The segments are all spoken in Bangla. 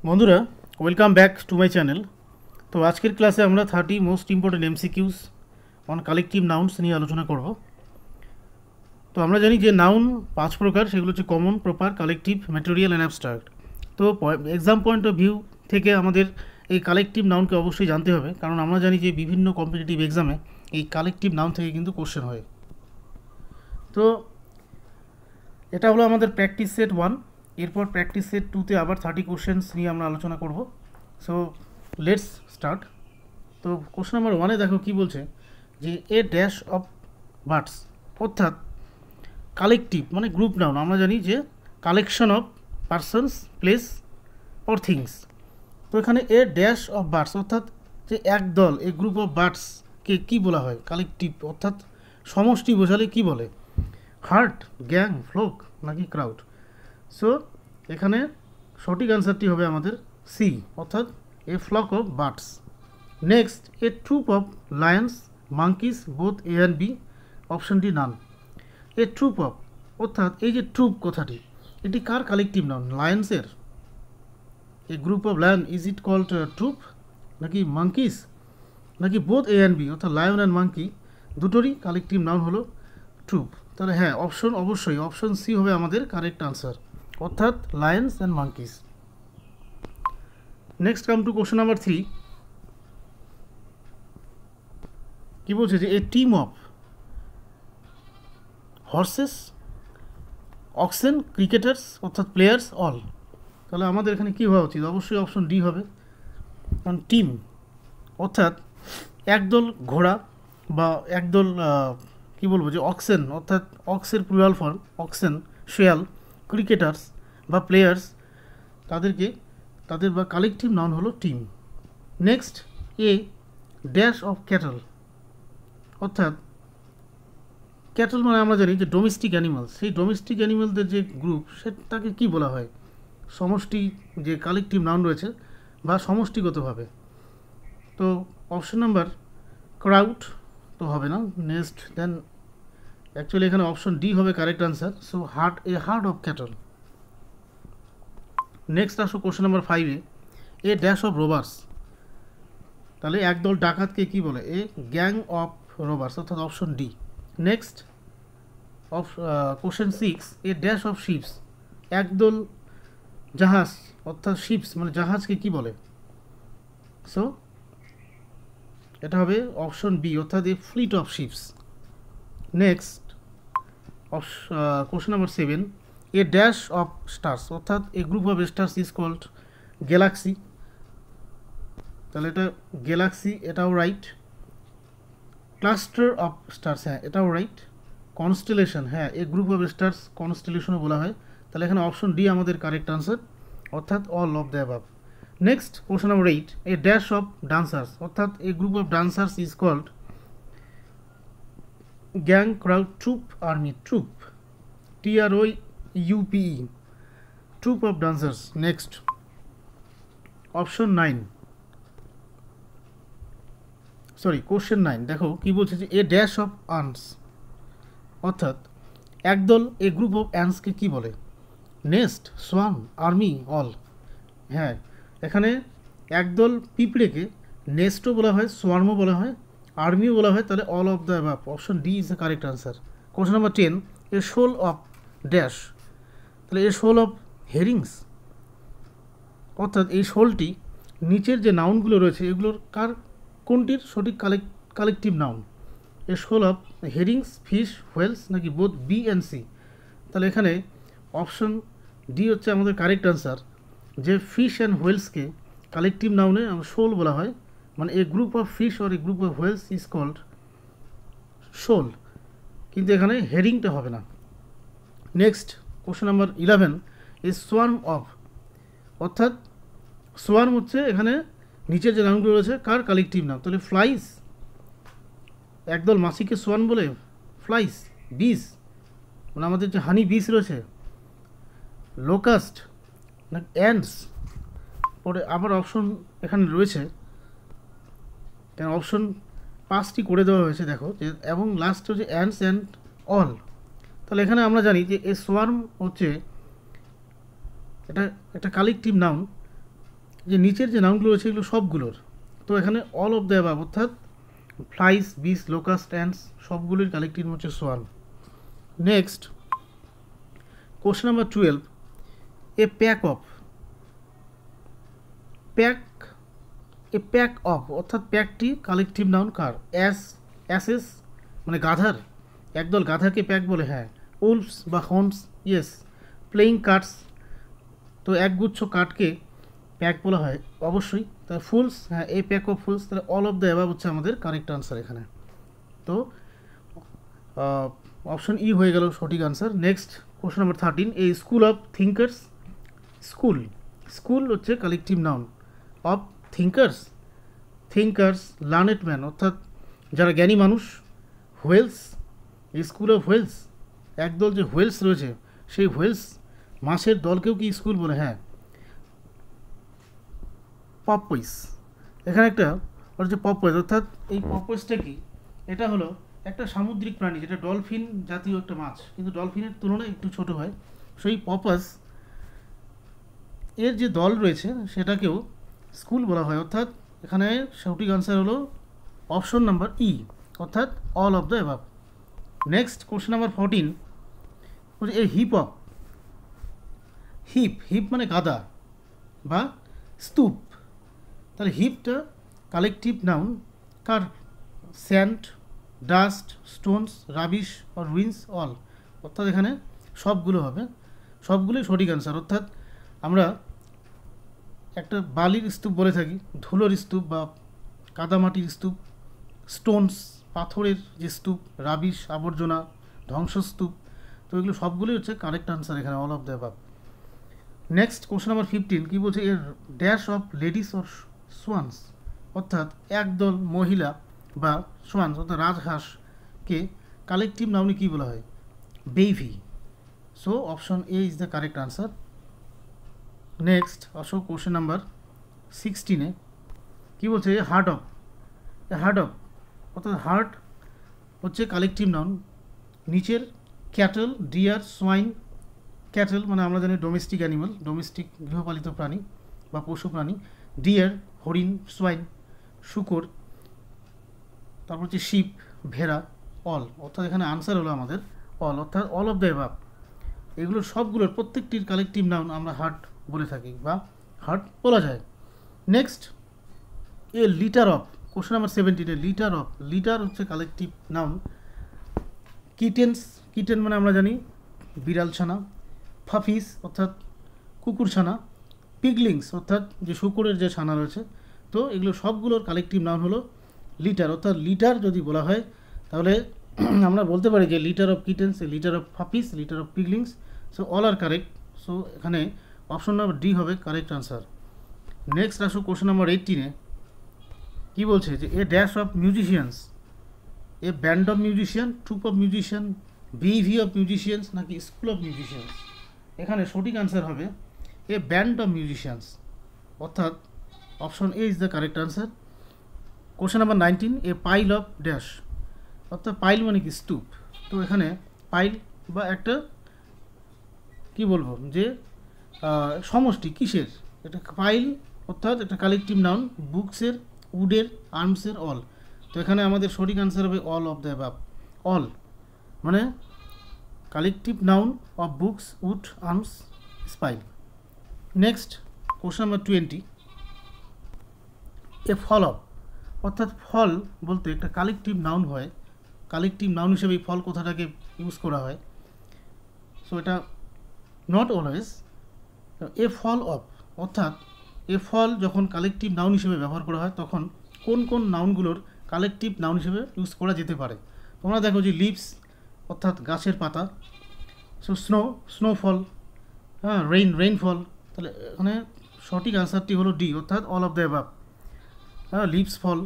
বন্ধুরা, welcome back to my channel. তো আজকের ক্লাসে আমরা 30 most important MCQs on collective nouns নিয়ে আলোচনা করব। তো আমরা জানি যে নাউন 5 প্রকার, সেগুলো হচ্ছে common, proper, collective, material and abstract. তো এক্সাম পয়েন্ট অফ ভিউ থেকে আমাদের এই কালেকটিভ নাউনকে অবশ্যই জানতে হবে, কারণ আমরা জানি যে বিভিন্ন কম্পিটিটিভ এক্সামে এই কালেকটিভ নাউন থেকে কিন্তু কোশ্চেন হয়। তো এটা হলো আমাদের প্র্যাকটিস সেট 1। এরপর প্র্যাকটিস সেট 2তে আবার 30 কোশ্চেন্স নিয়ে আমরা আলোচনা করব। So let's start. তো কোশ্চেন নাম্বার 1-এ দেখো কি বলছে যে এ ড্যাশ অফ বার্ডস, অর্থাৎ কালেকটিভ মানে গ্রুপ নাউন। আমরা জানি যে collection of persons, place or things. তো এখানে এ ড্যাশ অফ বার্ডস অর্থাৎ যে এক দল, এ গ্রুপ অফ বার্ডসকে কী বলা হয়? কালেকটিভ অর্থাৎ সমষ্টি বোঝালে কি বলে? হার্ট, গ্যাং, ফ্লোক নাকি ক্রাউড? সো এখানে সঠিক অ্যান্সারটি হবে আমাদের সি, অর্থাৎ a flock of birds. Next, a troop of lions, monkeys, both A and B, option D none. A troop of অর্থাৎ এই যে ট্রুপ কথাটি, এটি কার কালেকটিভ নাউন? লায়ন্সের। A group of lion, is it called troop, নাকি মাঙ্কিস, নাকি বোথ এ অ্যান্ড বি অর্থাৎ লায়ন অ্যান্ড মাঙ্কি দুটোরই কালেকটিভ নাউন হলো ট্রুপ? তাহলে হ্যাঁ, অবশ্যই অপশন সি হবে আমাদের কারেক্ট আনসার, অর্থাৎ lions and monkeys. Next come to question number 3। কি বলছে যে a team of horses, oxen, cricketers অর্থাৎ প্লেয়ার্স অল। তাহলে আমাদের এখানে কী হওয়া উচিত? অবশ্যই অপশন ডি হবে, কারণ টিম অর্থাৎ একদল ঘোড়া বা একদল কি বলবো যে অক্সেন অর্থাৎ অক্সের প্লুরাল ফর্ম অক্সেন, শেয়াল, ক্রিকেটার্স বা প্লেয়ার্স, তাদের বা কালেকটিভ নাউন হলো team. Next, A dash of cattle, অর্থাৎ ক্যাটল মানে আমরা জানি যে ডোমেস্টিক অ্যানিমাল, সেই ডোমেস্টিক অ্যানিমালদের যে গ্রুপ সেটাকে কি বলা হয়? সমষ্টি, যে কালেকটিভ নাউন রয়েছে বা সমষ্টিগতভাবে। তো অপশন নাম্বার ক্রাউড তো হবে না। নেক্সট দেন অ্যাকচুয়ালি এখানে অপশন ডি হবে correct answer. So herd of cattle. Next আসো কোশ্চেন নাম্বার 5-এ, এ ড্যাশ অফ রোবার্স। তাহলে একদল ডাকাতকে কি বলে? এ গ্যাং অফ রোবার্স, অর্থাৎ option D. Next question 6, a dash of ships, একদল জাহাজ অর্থাৎ শিপস মানে জাহাজকে কি বলে? সো এটা হবে অপশন বি, অর্থাৎ a fleet of ships. Next question number 7, a dash of stars, অর্থাৎ a group of stars is called galaxy. তাহলে এটা গ্যালাক্সি, এটাও রাইট। ক্লাস্টার অফ স্টার্স, হ্যাঁ এটাও রাইট। কনস্টেলেশন, হ্যাঁ এ গ্রুপ অফ স্টার্স কনস্টেলেশনও বলা হয়। তাহলে এখানে অপশন ডি আমাদের কারেক্ট আনসার, অর্থাৎ all of the above. Next question number 8, a dash of dancers, অর্থাৎ a group of dancers is called gang, crowd, troop, army. Troop, TROUPE, troop of dancers. Next option 9, question 9 দেখো কি বলছে যে এ ড্যাশ অফ আর্মস, অর্থাৎ একদল, এ গ্রুপ অফ অ্যান্টসকে কি বলে? Nest, swarm, army, all. হ্যাঁ এখানে একদল পিঁপড়েকে নেস্টও বলা হয়, সোয়ার্মও বলা হয়, আর্মিও বলা হয়। তাহলে all of the above, option D is the correct answer. Question number 10, A shoal of dash. তাহলে এ শোল অফ হেরিংস, অর্থাৎ এই শোলটি নিচের যে নাউনগুলো রয়েছে এগুলোর কোনটির সঠিক collective noun? A shoal of herrings, fish, whales নাকি বোথ বি অ্যান্ড সি? তাহলে এখানে অপশন ডি হচ্ছে আমাদের কারেক্ট আনসার, যে ফিশ অ্যান্ড হোয়েলসকে কালেকটিভ নাউনে শোল বলা হয়, মানে a group of fish or a group of whales is called shoal, কিন্তু এখানে হেরিংটা হবে না। Next question number 11, a swarm of, অর্থাৎ সোয়ার্ম হচ্ছে এখানে নিচের যে নাউনগুলো রয়েছে কার কালেকটিভ নাম? তাহলে ফ্লাইস, একদল মাছিকে সোয়ার্ম বলে, ফ্লাইস। বিস মানে আমাদের যে হানি বিস রয়েছে, লোকাস্ট না অ্যান্টস। পরে আবার অপশন এখানে রয়েছে, কেন অপশন 5টি করে দেওয়া হয়েছে দেখো যে, এবং লাস্ট হচ্ছে অ্যান্টস অ্যান্ড অল। তাহলে এখানে আমরা জানি যে এ সোয়ার্ম হচ্ছে এটা একটা কালেকটিভ নাউন, যে নিচের যে নাউনগুলো রয়েছে এগুলো সবগুলোর, তো এখানে অল অফ দ্য অ্যাবাভ অর্থাৎ ফ্লাইস, বিস, লোকাস্ট, অ্যান্ডস সবগুলোর কালেক্টিভ হচ্ছে swarm. Next question number 12, a pack of, pack of অর্থাৎ প্যাকটি কালেকটিভ নাউন কার? অ্যাসেস মানে গাধার, একদল গাধাকে প্যাক বলে, হ্যাঁ। উলফস বা হন্স, ইয়েস। প্লেইং কার্ডস, তো একগুচ্ছ কার্ডকে প্যাক বলা হয় অবশ্যই। তাহলে ফুলস, হ্যাঁ, এ প্যাক অফ ফুলস, তাহলে অল অফ দ্য অ্যাবাভ হচ্ছে আমাদের কারেক্ট আনসার এখানে। তো অপশন ই হয়ে গেল সঠিক answer. Next question number 13, a school of thinkers, school হচ্ছে collective noun of thinkers learned man অর্থাৎ যারা জ্ঞানী মানুষ। হোয়েলস, স্কুল অফ হোয়েলস, একদল যে হোয়েলস রয়েছে সেই হোয়েলস মাছের দলকেও কি স্কুল বলে? হ্যাঁ। পপয়েস, এখানে একটা হচ্ছে পপয়েস, অর্থাৎ এই পপয়েসটা কি? এটা হলো একটা সামুদ্রিক প্রাণী যেটা ডলফিন জাতীয় একটা মাছ, কিন্তু ডলফিনের তুলনায় একটু ছোট হয়। সেই পপাস এর যে দল রয়েছে সেটাকেও স্কুল বলা হয়, অর্থাৎ এখানে সঠিক আনসার হলো অপশন নাম্বার ই, অর্থাৎ all of the above. Next question number 14, a heap মানে গাদা বা স্তূপ, তাহলে হিপটা কালেকটিভ নাউন কার? স্যান্ড, ডাস্ট, স্টোনস, রাবিশ আর রুইন্স, অল, অর্থাৎ এখানে সবগুলো হবে, সবগুলোই সঠিক আনসার। অর্থাৎ আমরা একটা বালির স্তূপ বলে থাকি, ধুলোর স্তূপ বা কাদামাটির স্তূপ, স্টোনস পাথরের যে স্তূপ, রাবিশ আবর্জনা, ধ্বংসস্তূপ, তো এগুলো সবগুলোই হচ্ছে কারেক্ট আনসার এখানে, all of the above. Next question number 15, কী বলছে? এর dash of ladies or swans, অর্থাৎ একদল মহিলা বা সোয়ান্স অর্থাৎ রাজহাঁসকে কালেকটিভ নাউনে কী বলা হয়? Bevy. So option A is the correct answer. Next আসো কোশ্চেন নাম্বার 16, কী বলছে? হার্ট অফ অর্থাৎ হার্ট হচ্ছে কালেকটিভ নাউন নিচের ক্যাটল, ডিয়ার, সোয়াইন। ক্যাটল মানে আমরা জানি ডোমেস্টিক অ্যানিমাল, ডোমেস্টিক গৃহপালিত প্রাণী বা পশু প্রাণী। ডিয়ার হরিণ, সোয়াইন শূকর, তারপর হচ্ছে শিপ ভেড়া, অল, অর্থাৎ এখানে আনসার হলো আমাদের অল, অর্থাৎ অল অফ দ্য অ্যাবাভ। এগুলোর সবগুলোর প্রত্যেকটির কালেকটিভ নাউন আমরা হার্ট বলে থাকি বা হার্ট বলা যায়। Next A litre of, question number 17, litre হচ্ছে কালেকটিভ নাউন কিটেন মানে আমরা জানি বিড়াল ছানা, ফাফিস অর্থাৎ কুকুর ছানা, পিগলিংস অর্থাৎ যে শূকরের যে ছানা রয়েছে, তো এগুলো সবগুলোর কালেকটিভ নাউন হলো লিটার। অর্থাৎ লিটার যদি বলা হয় তাহলে আমরা বলতে পারি যে litter of kittens, litter of puppies, litter of piglings, so all are correct. So এখানে অপশন নাম্বার ডি হবে কারেক্ট আনসার। নেক্সট আসো কোশ্চেন নাম্বার 18, কী বলছে? যে a dash of musicians, a band of musician, troop of musician, bevy of musicians নাকি স্কুল অফ মিউজিশিয়ানস? এখানে সঠিক আনসার হবে এ ব্যান্ড অফ মিউজিশিয়ানস, অর্থাৎ option A is the correct answer. Question number 19, a pile of dash, অর্থাৎ পাইল মানে কি? স্তূপ। তো এখানে পাইল বা একটা কি বলবো যে সমষ্টি কিসের? এটা পাইল অর্থাৎ একটা কালেকটিভ নাউন বুকসের, উডের, আর্মসের, অল। তো এখানে আমাদের সঠিক আনসার হবে all of the above. All মানে collective noun of books, wood, arms, pile. Next question number 20, a fall of, অর্থাৎ ফল বলতে একটা কালেকটিভ নাউন হয়, কালেকটিভ নাউন হিসেবে এই ফল কথাটাকে ইউজ করা হয়। সো এটা not always. A fall of অর্থাৎ এ ফল যখন কালেকটিভ নাউন হিসেবে ব্যবহার করা হয় তখন কোন কোন নাউনগুলোর কালেকটিভ নাউন হিসেবে ইউজ করা যেতে পারে? তোমরা দেখো যে লিভস অর্থাৎ গাছের পাতা, সো স্নোফল, হ্যাঁ, রেইনফল, তাহলে এখানে সঠিক আনসারটি হলো ডি, অর্থাৎ অল অফ দ্য অ্যাবাভ। হ্যাঁ, leaves fall,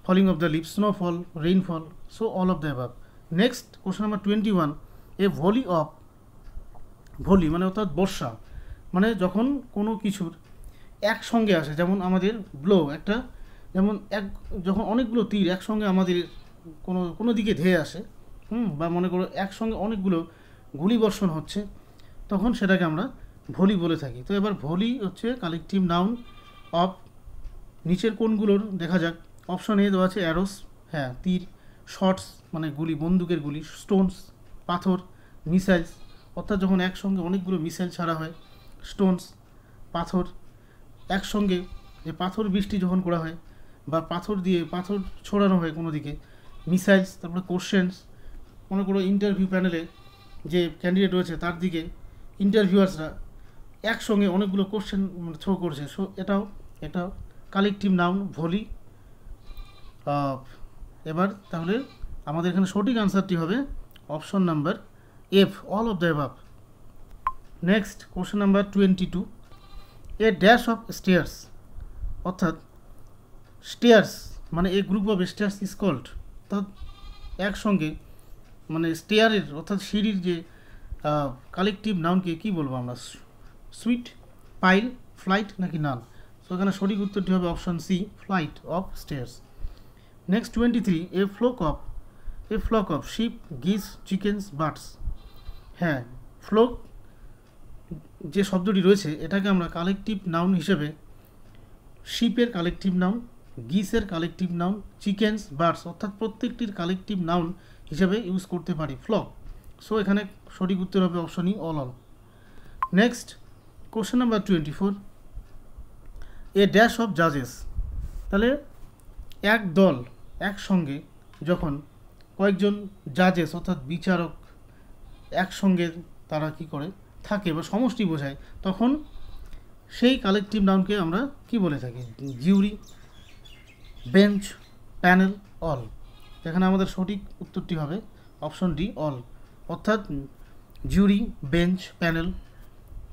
falling off the leaves, snowfall, rainfall, so all of the above. Next question number 21, a volley মানে অর্থাৎ বর্ষা, মানে যখন কোনো কিছুর একসঙ্গে আসে, যেমন আমাদের ব্লো একটা, যেমন যখন অনেকগুলো তীর একসঙ্গে আমাদের কোনো দিকে ধেয়ে আসে, বা মনে করো একসঙ্গে অনেকগুলো গুলি বর্ষণ হচ্ছে, তখন সেটাকে আমরা ভলি বলে থাকি। তো এবার ভলি হচ্ছে কালেকটিভ নাউন অফ, নিচের কোনগুলোর দেখা যাক। অপশন এ দেওয়া আছে অ্যারোস, হ্যাঁ তীর, শর্টস মানে গুলি, বন্দুকের গুলি, স্টোনস পাথর, মিসাইলস অর্থাৎ যখন একসঙ্গে অনেকগুলো মিসাইল ছাড়া হয়, স্টোনস পাথর, একসঙ্গে যে পাথর বৃষ্টি যখন করা হয় বা পাথর দিয়ে পাথর ছড়ানো হয় কোনো দিকে, মিসাইলস। তারপরে কোশ্চেন্স, মনে করো ইন্টারভিউ প্যানেলে যে ক্যান্ডিডেট রয়েছে তার দিকে ইন্টারভিউয়ার্সরা একসঙ্গে অনেকগুলো কোশ্চেন থ্রো করছে, সো এটাও কালেকটিভ নাউন ভলি। এবার তাহলে আমাদের এখানে সঠিক আনসারটি হবে option number F, all of the above. Next question number 22, a dash of stairs, অর্থাৎ স্টেয়ার্স মানে a group of stairs is called, অর্থাৎ একসঙ্গে মানে স্টেয়ারের অর্থাৎ সিঁড়ির যে কালেকটিভ নাউনকে কী বলবো আমরা, সুইট, পাইল, ফ্লাইট নাকি নান? সো এখানে সঠিক উত্তরটি হবে option C, flight of stairs. Next 23, a flock of sheep, geese, chickens, birds. হ্যাঁ, ফ্লোক যে শব্দটি রয়েছে এটাকে আমরা কালেকটিভ নাউন হিসেবে শিপের কালেকটিভ নাউন, গিসের কালেকটিভ নাউন, চিকেন্স, বার্ডস অর্থাৎ প্রত্যেকটির কালেকটিভ নাউন হিসেবে ইউজ করতে পারি ফ্লক। সো এখানে সঠিক উত্তর হবে option E, all. Next question number 24, a dash of জাজেস, তাহলে এক দল একসঙ্গে যখন কয়েকজন জাজেস অর্থাৎ বিচারক একসঙ্গে তারা কি করে থাকে বা সমষ্টি বোঝায়, তখন সেই কালেকটিভ নাউনকে আমরা কি বলে থাকি, জিউরি, বেঞ্চ, প্যানেল, অল। এখানে আমাদের সঠিক উত্তরটি হবে অপশন ডি, অল, অর্থাৎ জিউরি, বেঞ্চ, প্যানেল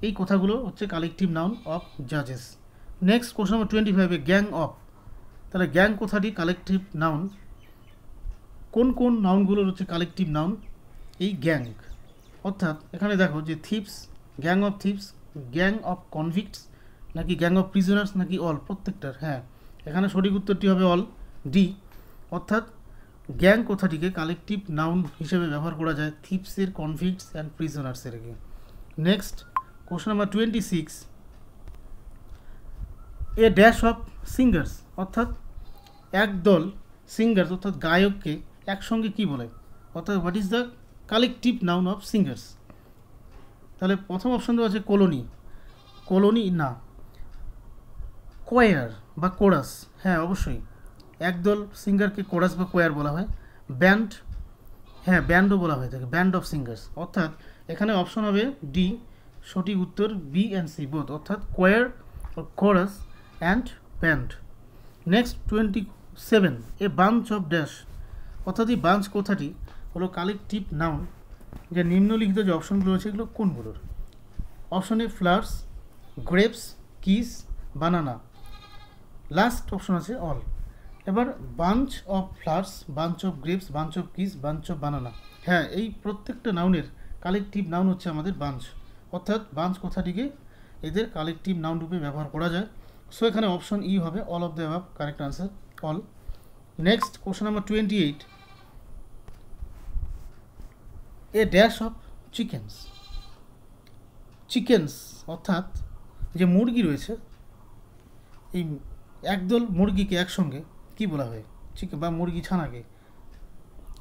এই কথাগুলো হচ্ছে কালেকটিভ নাউন অফ জাজেস। Next question number 25, gang of, তাহলে গ্যাং কথাটি কালেকটিভ নাউন, কোন কোন নাউনগুলোর হচ্ছে কালেকটিভ নাউন এই গ্যাং? অর্থাৎ এখানে দেখো যে thieves, gang of thieves, gang of convicts নাকি গ্যাং অফ প্রিজনার্স নাকি অল, প্রত্যেকটার। হ্যাঁ, এখানে সঠিক উত্তরটি হবে অল, ডি, অর্থাৎ গ্যাং কথাটিকে কালেকটিভ নাউন হিসেবে ব্যবহার করা যায় থিপসের, কনভিক্টস অ্যান্ড প্রিজনার্সের। Next question number 26, a dash of singers, অর্থাৎ একদল সিঙ্গার্স অর্থাৎ গায়ককে একসঙ্গে কি বলে, অর্থাৎ what is the collective noun of singers? তাহলে প্রথম অপশন দেওয়া আছে কলোনি না, কোয়ার বা কোরাস, হ্যাঁ অবশ্যই একদল সিঙ্গারকে কোরাস বা কোয়ার বলা হয়। ব্যান্ড, হ্যাঁ ব্যান্ডও বলা হয়ে থাকে, ব্যান্ড অফ সিঙ্গার্স, অর্থাৎ এখানে অপশন হবে ডি, সঠিক উত্তর বি অ্যান্ড সি বোথ, অর্থাৎ choir, chorus and band. Next 27, a bunch of dash, অর্থাৎ এই বাঞ্চ কথাটি হলো কালেকটিভ নাউন, যে নিম্নলিখিত যে অপশনগুলো রয়েছে এগুলো কোনগুলোর? Option A flowers, grapes, keys, banana, last option আছে অল। এবার bunch of flowers, bunch of grapes, bunch of keys, bunch of banana, হ্যাঁ এই প্রত্যেকটা নাউনের কালেকটিভ নাউন হচ্ছে আমাদের বাঞ্চ, অর্থাৎ বাঞ্চ কথাটিকে এদের কালেকটিভ নাউন রূপে ব্যবহার করা যায়। সো এখানে অপশন ই হবে, all of the above, correct answer all. Next question number 28, A dash of chickens, অর্থাৎ যে মুরগি রয়েছে এই একদল মুরগিকে একসঙ্গে কি বলা হয়, চিকেন বা মুরগি ছানাকে,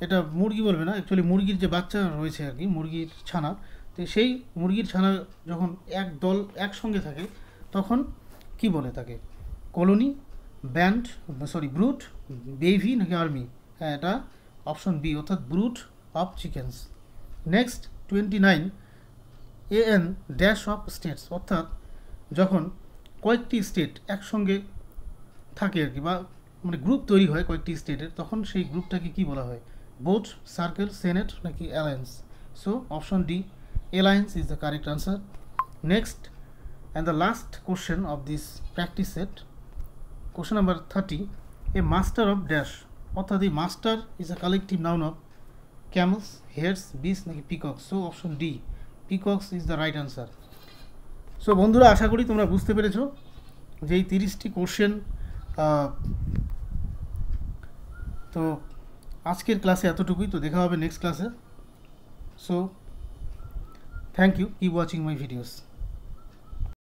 এটা মুরগি বলবে না, অ্যাকচুয়ালি মুরগির যে বাচ্চা রয়েছে আর কি, মুরগির ছানা, তো সেই মুরগির ছানা যখন এক দল একসঙ্গে থাকে তখন কি বলে তাকে, কলোনি, ব্যান্ড, ব্রুট, বেভি নাকি আর্মি? হ্যাঁ এটা অপশন বি, অর্থাৎ brood of chickens. Next 29, an dash of states, অর্থাৎ যখন কয়েকটি স্টেট একসঙ্গে থাকে আর কি, বা মানে গ্রুপ তৈরি হয় কয়েকটি স্টেটের, তখন সেই গ্রুপটাকে কি বলা হয়, বোট, সার্কেল, সেনেট নাকি alliance? So option D, alliance is the correct answer. Next and the last question of this practice set, question number 30, A master of dash, অর্থাৎ এই master is a collective noun of CAMELS, here's, বিস নাকি পিকক্স? So option D, পিকক্স is the right answer. So বন্ধুরা, আশা করি তোমরা বুঝতে পেরেছো যে এই 30টি কোশ্চেন। তো আজকের ক্লাসে এতটুকুই, তো দেখা হবে নেক্সট ক্লাসে। So thank you, keep watching my videos.